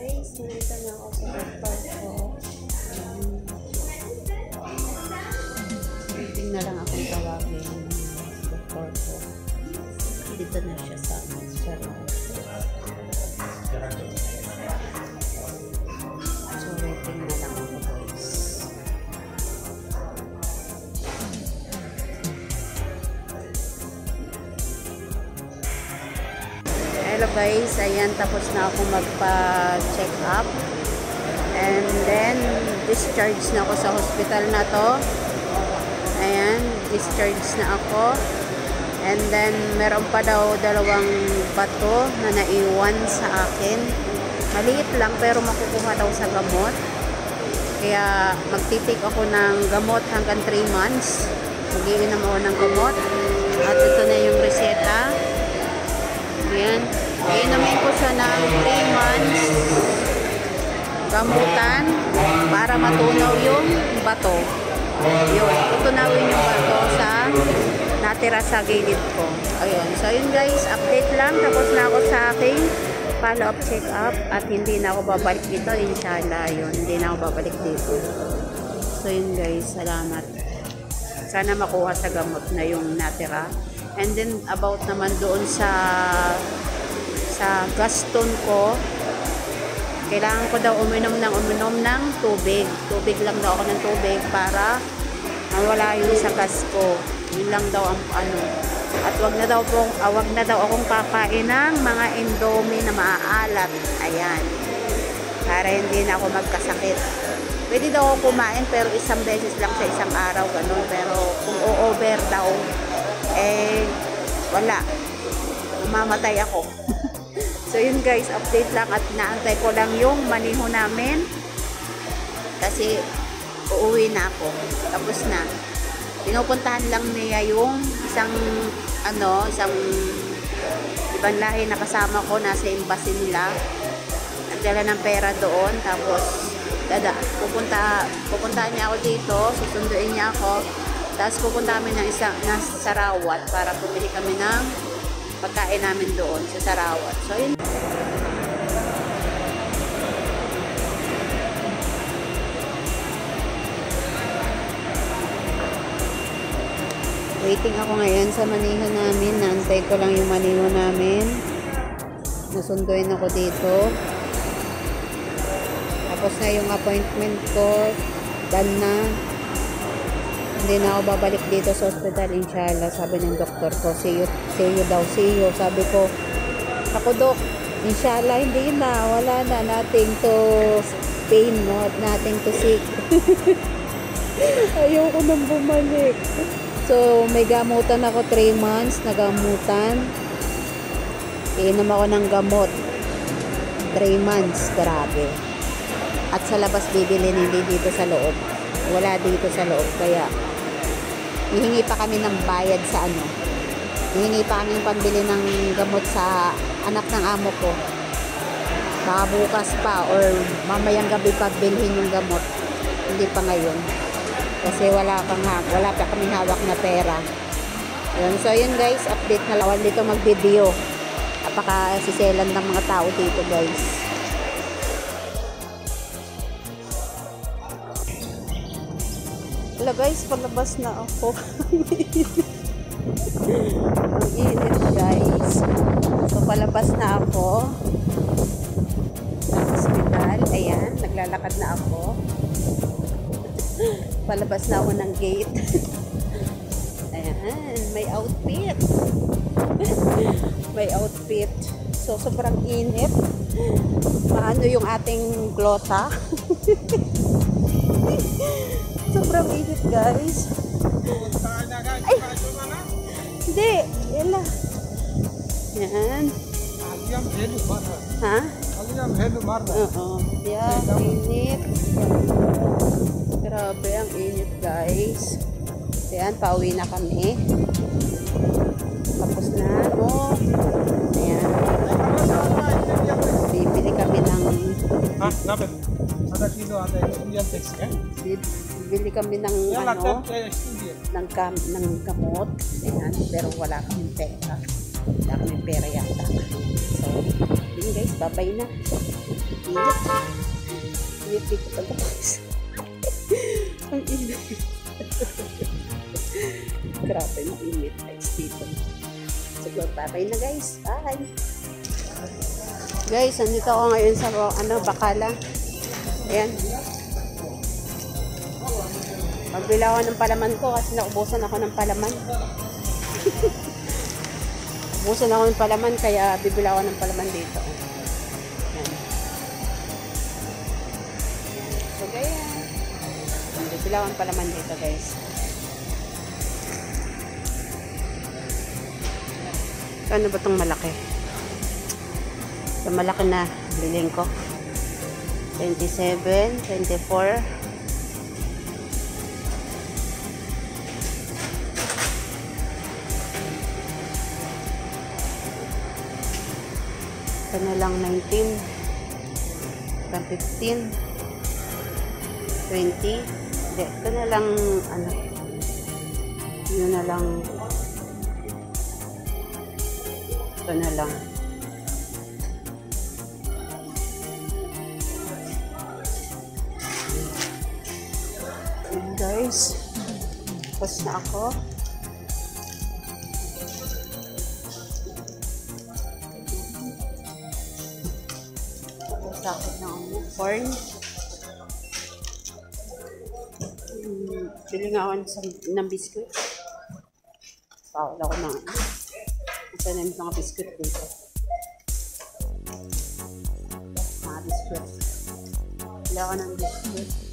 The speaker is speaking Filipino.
guys, nandito na ako sa doktor ko. Waiting na lang akong tawagin ng doktor ko. Dito na siya sa room. So waiting na lang ako guys. Hello guys, ayan, tapos na ako magpa-check up and then discharge na ako sa hospital na to. Ayan, discharge na ako and then meron pa daw 2 bato na naiwan sa akin. Maliit lang pero makukuha daw sa gamot, kaya magtitik ako ng gamot hanggang 3 months. Mag-iinom ako ng gamot at ito na yung reseta. Ayan, iinumin ko siya ng 3 months gamutan para matunaw yung bato. Yun, tutunawin yung bato sa natira sa gilid ko. Ayun, so yun guys, update lang. Tapos na ako sa aking follow-up check-up at hindi na ako babalik dito, inshallah. Yun, hindi na ako babalik dito. So yun guys, salamat. Sana makuha sa gamot na yung natira. And then about naman doon sa gaston ko, kailangan ko daw uminom ng tubig. Tubig lang daw ako ng tubig para mawala yun sa gas ko. Yun lang daw ang ano. At wag na daw akong kakain ng mga indomie na maaalat. Ayan. Para hindi na ako magkasakit. Pwede daw ako kumain pero isang beses lang sa isang araw, ganun. Pero kung o-over daw, eh, wala. Mamatay ako. So yun guys, update lang at naantay ko lang yung maniho namin. Kasi uuwi na ako. Tapos na. Pinupuntahan lang niya yung isang ibang lahi na kasama ko nasa embassy nila. Nagdala ng pera doon. Tapos pupuntahan niya ako dito. Susunduin niya ako. Tapos pupunta kami ng Sarawat para bumili kami ng pagkain namin doon sa Sarawat. So yun. Waiting ako ngayon sa maniho namin. Naantay ko lang yung maniho namin. Nasunduin ako dito. Tapos na yung appointment ko. Done na. Hindi na ako babalik dito sa hospital, inshallah. Sabi ng doktor ko, see you daw, see you. Sabi ko, ako dok, inshallah, hindi na, wala na, nothing to pain, nothing to sick. Ayoko nang bumalik. So, may gamutan ako 3 months, nagamutan. Iinom ako ng gamot. 3 months, grabe. At sa labas bibili, hindi dito sa loob. Wala dito sa loob, kaya hihingi pa kami ng bayad sa ano. Hihingi pa kami pambili ng gamot sa anak ng amo ko. Baka bukas pa or mamayang gabi pa bilhin yung gamot. Hindi pa ngayon. Kasi wala pa kami hawak na pera. Yun. So yun guys, update na lang dito mag-video. Napaka-siselan ng mga tao dito guys. Hello guys, palabas na ako. Ang init guys. So palabas na ako ng hospital. Ayan, naglalakad na ako. Palabas na ako ng gate. Ayan, may outfit. May outfit. So sobrang init. Paano yung ating glota? Sobrang init guys. Ay! Hindi! Yan lang. Yan. Ha? Oo. Yan, init. Grabe ang init guys. Yan, pauwi na kami. Tapos na. Oh. Ayan. Bibili kami ng... Ha? Napit? Ada kilo, ada Indian text, eh? Bibili kami ng ng gamot. Ayan, pero wala kaming pera. Wala kaming pera yata. So, yun guys, babay na. init. Init dito pa guys. Ang init. Grabe, mainit guys dito. So, bye-bye na guys. Bye! Guys, andito ako ngayon sa Bacala. Ayan. Magbila ako ng palaman ko kasi naubusan ako ng palaman. Ubusan ako ng palaman kaya bibila ako ng palaman dito. Ayan. So guys, bibila ako ng palaman dito guys. Ano ba itong malaki? Ito malaki na biling ko. 27, 24. Ito na lang 19, 15, 20. Hindi, ito na lang ano. Yun na lang. Ito na lang. Guys, tapos na ako. Sakit na ako. Corn. Bili nga ako ng biscuit. Pawala ko na. Ito na yung mga biscuit dito. Mga biscuit. Bili ako ng biscuit.